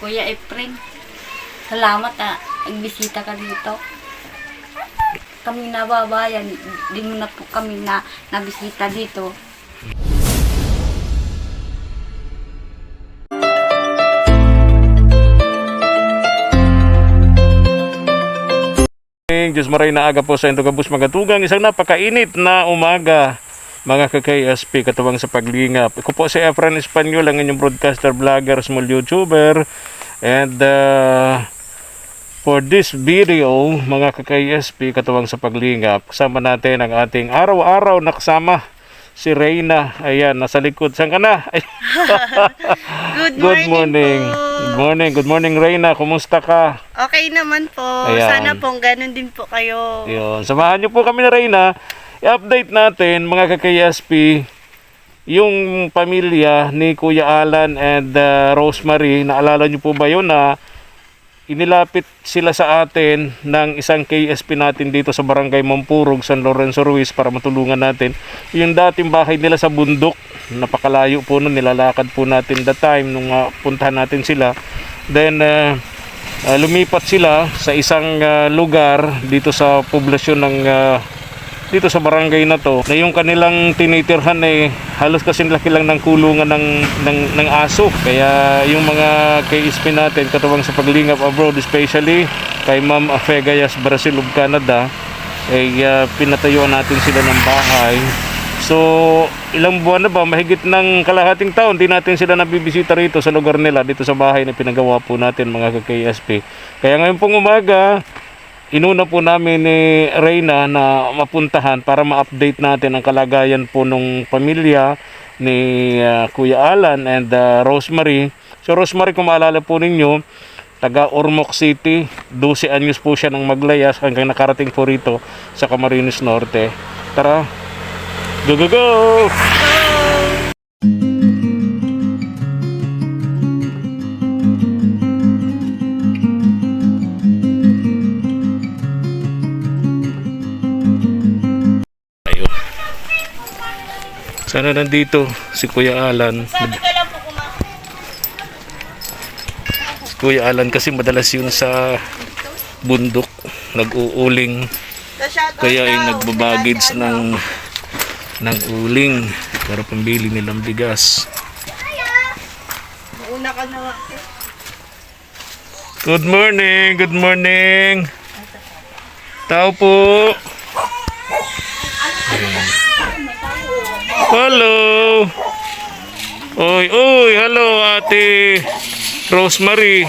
Kuya Efren. Salamat nagbisita ka dito. Kami nababayan, di mo na po kami nabisita dito. Diyos maray na aga po sa Ento Kabus Magatugang. Isang napakainit na umaga mga ka-KSP katuwang sa paglingap. Ako po si Efren Espanyol, ang inyong broadcaster, vlogger, small YouTuber. And for this video mga ka-KSP katuwang sa paglingap, kasama natin ang ating araw-araw na kasama, si Reyna. Ayan, nasa likod. Saan ka na? Good morning po. Good morning Reyna. Kumusta ka? Okay naman po. Ayan. Sana pong ganun din po kayo. Yun. Samahan niyo po kami na Reyna. I-update natin mga ka-KSP yung pamilya ni Kuya Alan and Rosemary. Naalala niyo po ba yun na inilapit sila sa atin ng isang KSP natin dito sa Barangay Mampurog, San Lorenzo Ruiz para matulungan natin yung dating bahay nila sa bundok. Napakalayo po nun, nilalakad po natin that time nung puntahan natin sila. Then lumipat sila sa isang lugar dito sa poblasyon ng dito sa barangay na to, na yung kanilang tinitirhan halos kasi laki lang ng kulungan ng aso. Kaya yung mga KSP natin katuwang sa paglingap abroad, especially kay Ma'am Afegayas, Brazil of Canada, pinatayuan natin sila ng bahay. So ilang buwan na ba, mahigit ng kalahating taon di natin sila nabibisita rito sa lugar nila, dito sa bahay na pinagawa po natin mga KSP. Kaya ngayon pong umaga, inuna po namin ni Reyna na mapuntahan para ma-update natin ang kalagayan po ng pamilya ni Kuya Alan and Rosemary. So Rosemary, kung maalala po ninyo, taga Ormoc City, 12 anyos po siya nang maglayas hanggang nakarating po rito sa Camarines Norte. Tara, go go go! Sana nandito si Kuya Alan. Sabi ko lang po kumakas. Si Kuya Alan kasi madalas yun sa bundok, nag-uuling. Kaya ay nagbabagids ng uling para pambili nilang bigas. Mauna ka na. Good morning, good morning. Tao po. Hello. Oy, hello Ate Rosemary.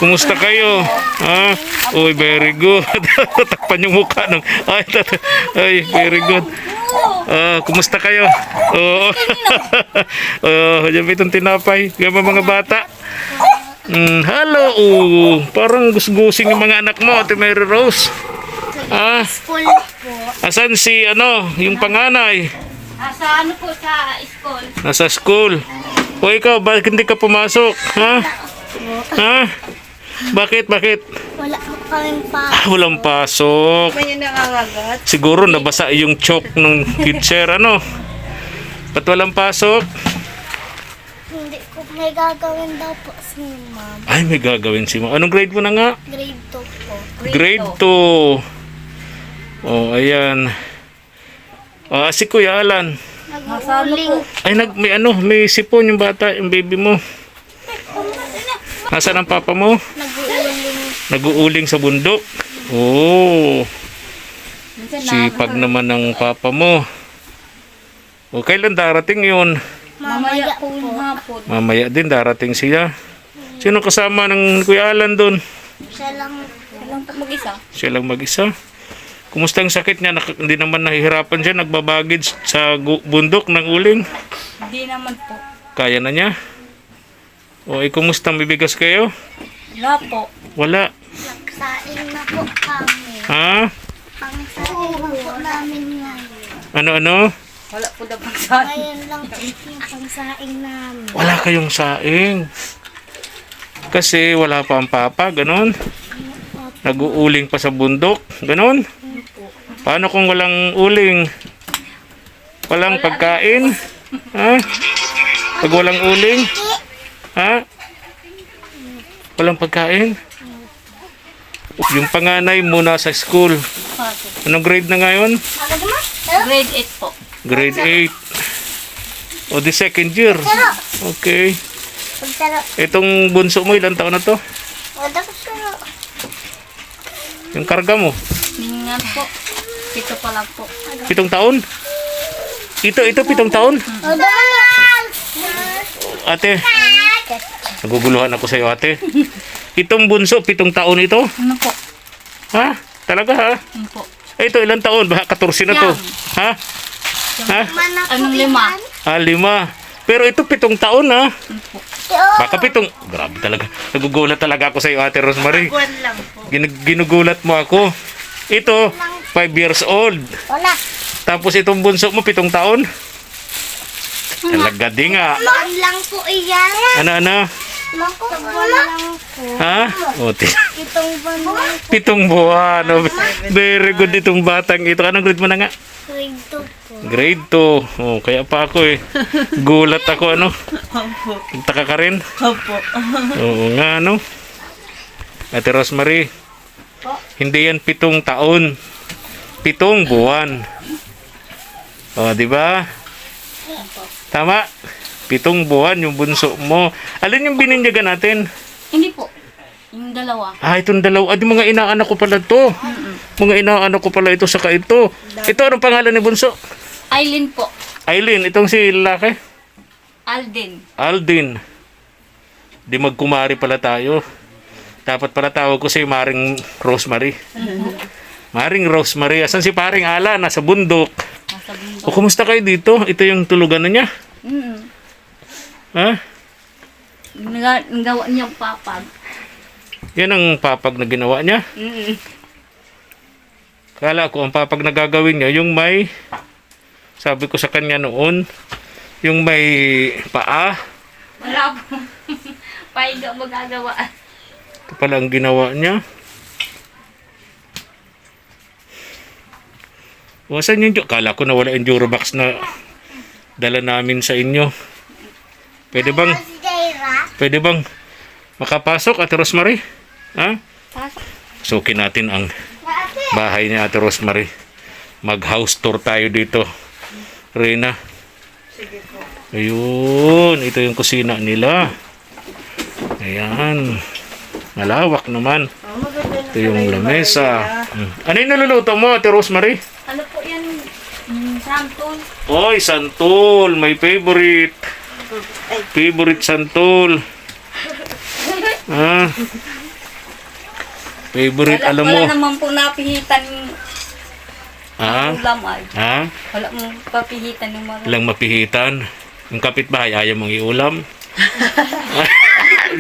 Kumusta kayo? Ha? Oy, very good. Takpan yung mukha ng. Ay, very good. Kumusta kayo? Diyan itong tinapay. Gama mga bata. Hello. Parang gusgusing yung mga anak mo, Ate Mary Rose. School po. Asan si yung panganay? Sa ano po, sa school? Nasa school. O ikaw, bakit hindi ka pumasok? Ha? Ha? Bakit? Wala kaming pa. Walang pasok. May nangangagat. Siguro nabasa yung chalk ng teacher, Ba't walang pasok? Hindi ko may gagawin daw po si ma'am. Ay, may gagawin si Ma'am. Anong grade mo na nga? Grade 2 po. Grade 2. Oh, ayan. Si Kuya Alan. Nag-uuling. Ay, may sipon yung bata, yung baby mo. Nasaan ang papa mo? Nag-uuling. Nag-uuling sa bundok. Oh. Sipag naman ng papa mo. O, kailan darating yun? Mamaya po yung hapon. Mamaya din darating siya. Sino kasama ng Kuya Alan doon? Siya lang po mag-isa. Siya lang mag-isa. Kumusta ang sakit niya? Hindi naman nahihirapan siya, nagbabagid sa bundok ng uling. Hindi naman po. Kaya na niya? O, kumusta? May bigas kayo? Wala po. Wala. nagsaing na po kami. Ha? Pangsaing na po namin ngayon. Ano? Wala po na pagsain. Ngayon lang po yung pangsaing namin. Wala kayong saing. Kasi wala pa ang papa, ganon. Nag-uuling pa sa bundok, ganon. Paano kung walang uling? Walang pagkain? Ha? Pag walang uling? Ha? Walang pagkain? Yung panganay mo nasa school. Opo. Anong grade na ngayon? Grade 8 po. Grade 8. O di second year. Okay. Pagtaro. Itong bunso mo, ilang taon na to? Wala ko taro. Yung karga mo? Mingan po. 7 pa lang po. 7 taon? Ito 7 taon? Wala Ate, naguguluhan ako sa'yo ate. Itong bunso, 7 taon ito? Ano po? Ha? Talaga ha? Ano po? Ito ilang taon? Baka 14 na to. Ha? Ha? Anong 5? 5. Pero ito 7 taon ha? Ano po? Baka 7. Grabe talaga. Nagugulat talaga ako sa iyo, Ate Rosemary. Ginugulat mo ako. Ito, 5 years old. Wala. Tapos itong bunso mo, 7 taon. Talaga di nga. Buwan lang po iyan. Ano? Buwan lang po. Ha? O, Itong buwan lang. 7 buwan. Oh, very good itong batang ito. Anong grade mo na nga? Grade 2 po. Grade 2. Oh, kaya pa ako eh. Gulat ako ano. Taka ka rin? Opo. Oo nga ano. Ate Rosemary. Hindi yan 7 taon. 7 buwan. O, di ba? Tama? 7 buwan yung bunso mo. Alin yung bininyagan natin? Hindi po. Yung dalawa. Ah, itong dalawa. Di mga inaanak ko pala to. Mga inaanak ko pala ito saka ito. Ito, anong pangalan ni bunso? Aileen po. Aileen, itong si lalaki? Alden. Aldin. Di magkumari pala tayo. Dapat pala tawag ko si Maring Rosemary. Maring Rosemary. Asan si paring Ala? Nasa bundok. Nasa bundok. O, kumusta kayo dito? Ito yung tulugan na niya. Ha? Nagawa niyang papag. Yan ang papag na ginawa niya. Kala ko ang papag na gagawin niya, yung may, sabi ko sa kanya noon, yung may paa. Wala po. Paiga magagawa. Ito pala ang ginawa niya. O, saan yung kala ko nawala yung Durobox na dala namin sa inyo. Pwede bang, Si Jaira. pwede bang makapasok, Ate Rosemary? Ha? Pasok. Sukin natin ang bahay ni Ate Rosemary. Mag-house tour tayo dito. Reyna. Sige po. Ayun, ito yung kusina nila. Ayan. Malawak naman. Oh, maganda na Ito yung pala lamesa. bahay Ano yung naluluto mo, Ate Rosemary? Ano po yan? Santol. Oy, santol. My favorite. Favorite santol. Ah. Favorite, alam mo. Wala naman po napihitan yung Ha? ulam ay. Ha? Wala mong papihitan yung mga. Walang mapihitan. Yung kapitbahay, ayaw mong iulam.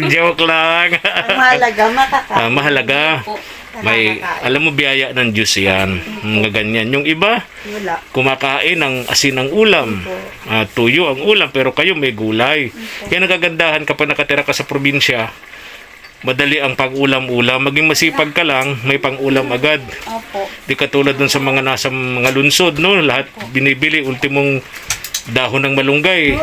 Joke lang. Ang mahalaga, makakain. Mahalaga. Po. May, alam mo, biyaya ng Diyos yan. Mga ganyan. Yung iba, Wala. kumakain ng asin ng ulam. Tuyo ang ulam, pero kayo may gulay. Yan ang kagandahan kapag nakatira ka sa probinsya. Madali ang pang-ulam-ulam. Maging masipag ka lang, may pang-ulam agad. Opo. Di katulad dun sa mga nasa mga lunsod, no? Lahat binibili, ultimong dahon ng malunggay.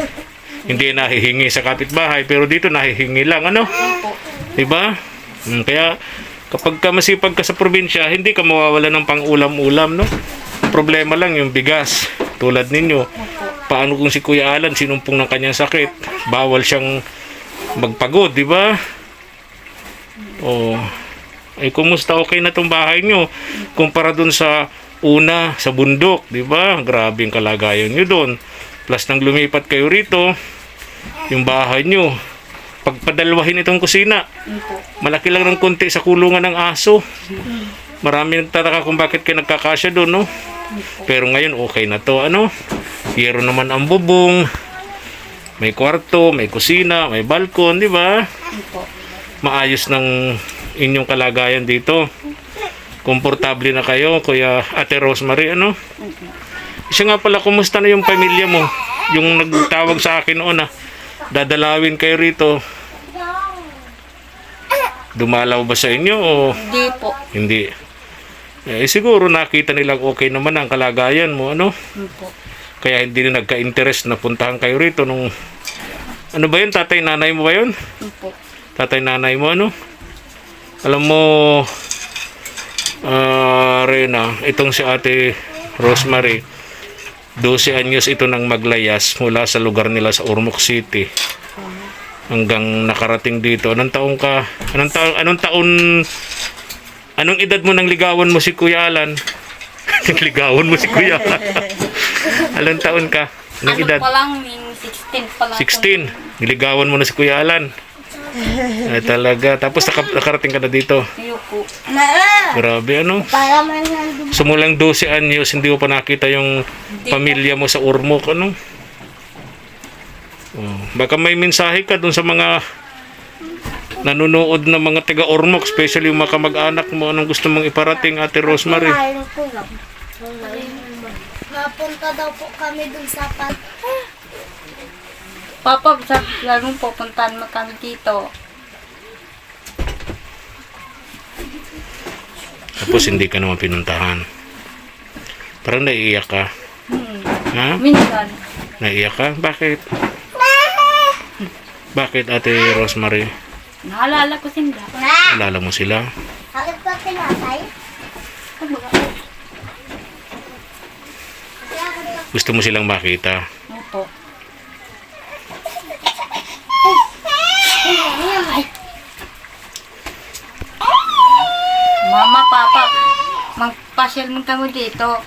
Hindi nahihingi sa kapitbahay, pero dito nahihingi lang, ano? Opo. Diba? Kaya, kapag ka masipag ka sa probinsya, hindi ka mawawala ng pang-ulam-ulam, no? Problema lang yung bigas. Tulad ninyo, paano kung si Kuya Alan sinumpong ng kanyang sakit? Bawal siyang magpagod, di ba? Oh, ay kumusta, okay na tong bahay nyo kumpara dun sa una sa bundok, di ba? Grabe ang kalagayan nyo doon. Plus nang lumipat kayo rito, yung bahay nyo, pagpadalwahin itong kusina, Opo. malaki lang ng konti sa kulungan ng aso. Marami nagtataka kung bakit kayo nagkakasya doon, no? Pero ngayon okay na to, ano? Yero naman ang bubong, may kwarto, may kusina, may balkon, di ba? Opo. Maayos ng inyong kalagayan dito. Komportable na kayo, Kuya Ate Rosemary, ano? Siya nga pala, kumusta na yung pamilya mo? Yung nagtawag sa akin noon, dadalawin kayo rito. Dumalaw ba sa inyo o Hindi po. hindi? Siguro nakita nilang okay naman ang kalagayan mo, ano? Opo. Kaya hindi na nagka-interest na puntahan kayo rito nung... Ano ba yun? Tatay, nanay mo ba yun? Opo. tatay nanay mo, ano? Alam mo, Rena, itong si Ate Rosemary, 12 anyos ito nang maglayas mula sa lugar nila sa Ormoc City hanggang nakarating dito. Anong taon ka? Anong edad mo nang ligawan mo si Kuya Alan? Ligawan mo si Kuya Alan. Anong taon ka? Anong edad? pa lang, yung 16 pa lang. 16. Niligawan mo na si Kuya Alan. Ay talaga. Tapos nakarating ka na dito. Ayoko. Grabe, ano? Para man nandun. Sumulang 12 anyos, hindi mo pa nakita yung pamilya mo sa Ormoc, ano? Oh, baka may mensahe ka dun sa mga nanonood na mga taga Ormoc, especially yung mga kamag-anak mo. Anong gusto mong iparating, Ate Rosemary? Kain ko lang. Mapunta daw po kami dun sa Papa, lalong pupuntahan mo kami dito. Tapos hindi ka naman pinuntahan. Parang naiiyak ka. Ha? Minsan. Naiiyak ka? Bakit? Bakit, Ate Rosemary? Naalala ko sila. Alala mo sila? Bakit ba pinatay? Gusto mo silang makita? Opo. Mama, Papa, magpasyal mo kami dito.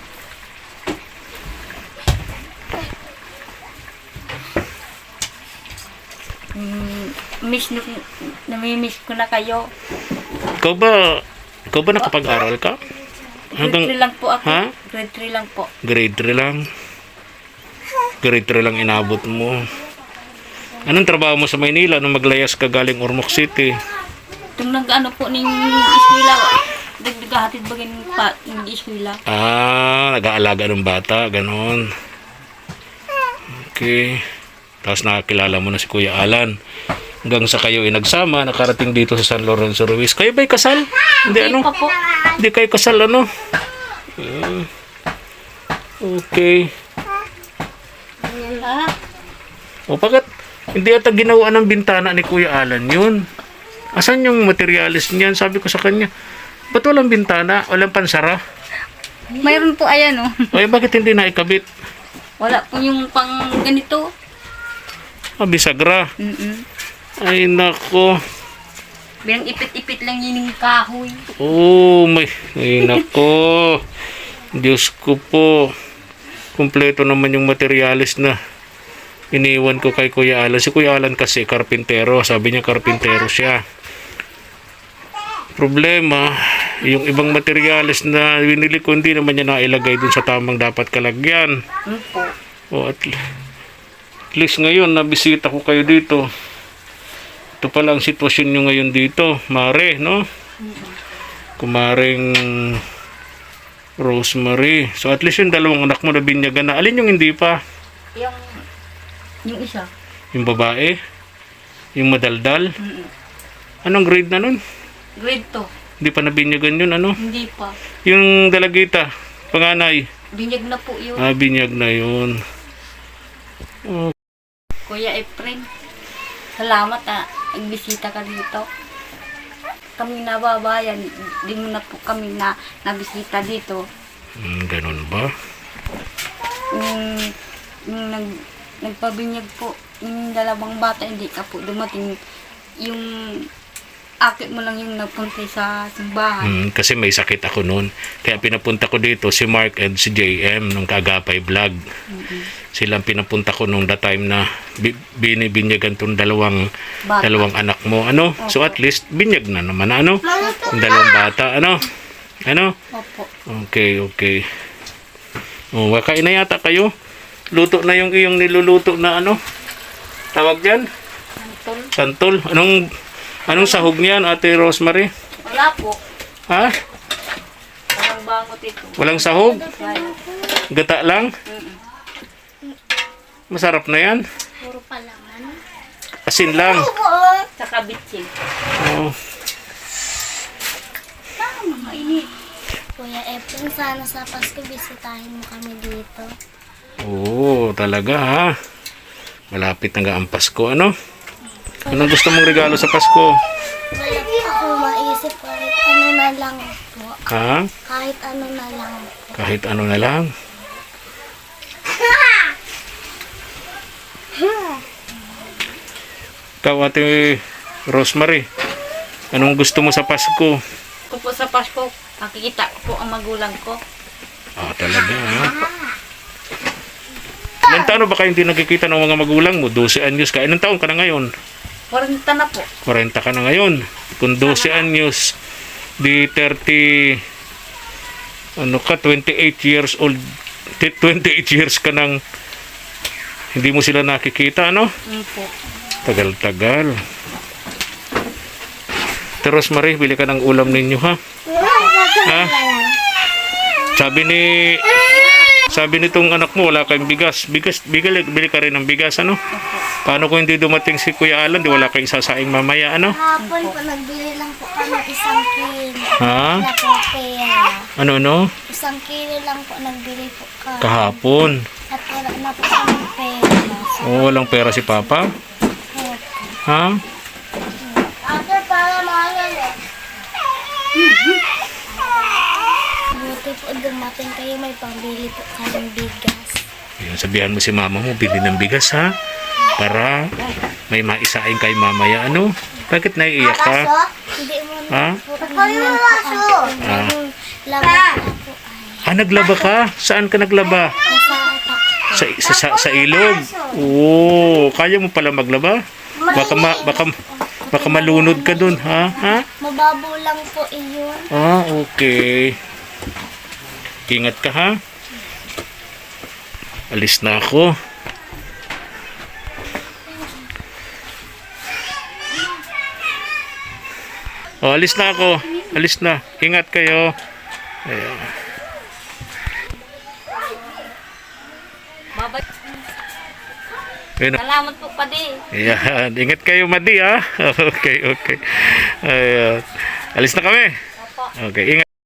Namimiss ko na kayo. Ikaw ba nakapag-aral ka? Grade 3 lang po ako. Ha? Grade 3 lang po. Grade 3 lang? Grade 3 lang inabot mo. Anong trabaho mo sa Maynila nung maglayas ka galing Ormoc City? Itong nag-ano po ng eskwela, dagdagahatid ba ganun pa ng eskwela? Nag-aalaga ng bata, ganon. Okay. Tapos nakakilala mo na si Kuya Alan. Hanggang sa kayo ay nagsama, nakarating dito sa San Lorenzo Ruiz. Kayo ba'y kasal? Hindi, ano? Pa po. Hindi kayo kasal, ano? Okay. O, bakit? Hindi ata ginawa ng bintana ni Kuya Alan yun. Asan yung materialis niyan? Sabi ko sa kanya, ba't walang bintana? Walang pansara? Mayroon po, ayan oh. Ay, bakit hindi na ikabit? Wala po yung pang ganito. Bisagra. Ay, nako. Bilang ipit-ipit lang yun yung kahoy. Oh, ay, nako. Diyos ko po. Kumpleto naman yung materialis na iniwan ko kay Kuya Alan. Si Kuya Alan kasi karpintero. Sabi niya karpintero siya. Problema, yung ibang materialis na binili ko, hindi naman niya nailagay dun sa tamang dapat kalagyan. O at least ngayon, nabisita ko kayo dito. Ito pala ang sitwasyon nyo ngayon dito. Mare, no? Kumaring Rosemary. So at least yung dalawang anak mo na binyagan na. Alin yung hindi pa? Yung isa. Yung babae? Yung madaldal? Anong grade na nun? Grade 2. Hindi pa nabinyagan yun, ano? Hindi pa. Yung dalagita, panganay. Binyag na po yun. Binyag na yun. Kuya Efren, salamat nagbisita ka dito. Kami nababayan, di mo na po kami nabisita dito. Ganun ba? Nagpabinyag po, yung dalawang bata, hindi ka po dumating. Yung akit mo lang yung nagpunta sa simbahan. Kasi may sakit ako noon. Kaya pinapunta ko dito si Mark and si JM nung Kagapay Vlog. Silang pinapunta ko nung that time na binibinyagan tong dalawang anak mo. Ano? So at least binyag na naman, ano? Yung dalawang bata, ano? Ano? Opo. Okay. Kain na yata kayo. Luto na yung iyong niluluto na ano? Tawag dyan? Santol. Anong sahog niyan, Ate Rosemary? Wala po. Ha? Walang bangot ito. Walang sahog? Wala. Gata lang? Masarap na yan. Puro palaman. Asin lang. Saka bitsin. Oh. Mainit. Kuya Efren, sana sa Pasko bisitahin mo kami dito. Oo, talaga ha. Malapit na ang Pasko, ano? Anong gusto mong regalo sa Pasko? Wala po ako maisip kahit ano na lang po. Ha? Kahit ano na lang po. Kahit ano na lang. Ikaw, Ate Rosemary, anong gusto mo sa Pasko? Ko po sa Pasko, makikita ko po ang magulang ko. Ah, talaga, ha? Ilang taon ba kayo hindi nakikita ng mga magulang mo? 12 anyos ka. Ilang taon ka na ngayon? 40 na po. 40 ka na ngayon. Kung 12 anyos, di 30, ano ka, 28 years old, 28 years ka nang hindi mo sila nakikita, ano? Po. Tagal-tagal. Teros Marie, bili ka ng ulam ninyo, ha? Ha? Sabi nitong anak mo, wala kayong bigas. Bili ka rin ng bigas, ano? Paano kung hindi dumating si Kuya Alan, di wala kayong sasaing mamaya, ano? Hapon po, nagbili lang po kami 1 kilo. Ha? Wala po pera. Ano? 1 kilo lang po nagbili po kami. Kahapon. At wala na po kami pera. Oh, walang pera si Papa? Ha? Ate, para mahal Buti po dumating kayo, may pambili po kayong bigas. Ayun, sabihan mo si mama mo, bili ng bigas, ha? Para may maisaing kay mamaya, ano? Bakit naiiyak ka? Hindi mo Ha? na po naman po ang laban po ay Naglaba ka? Saan ka naglaba? nasa atak. Sa ilog? Oo, kaya mo pala maglaba? Baka malunod ka dun, ha? Ha? Mababaw lang po iyon. Ah, okay. Ingat ka, ha? Alis na ako. Oh, alis na ako. Alis na. Ingat kayo. Ayan. Babay. Ayun. Salamat po pa di. Ayan. Ingat kayo, Madi, ha? Okay. Ayan. Alis na kami. Okay, ingat.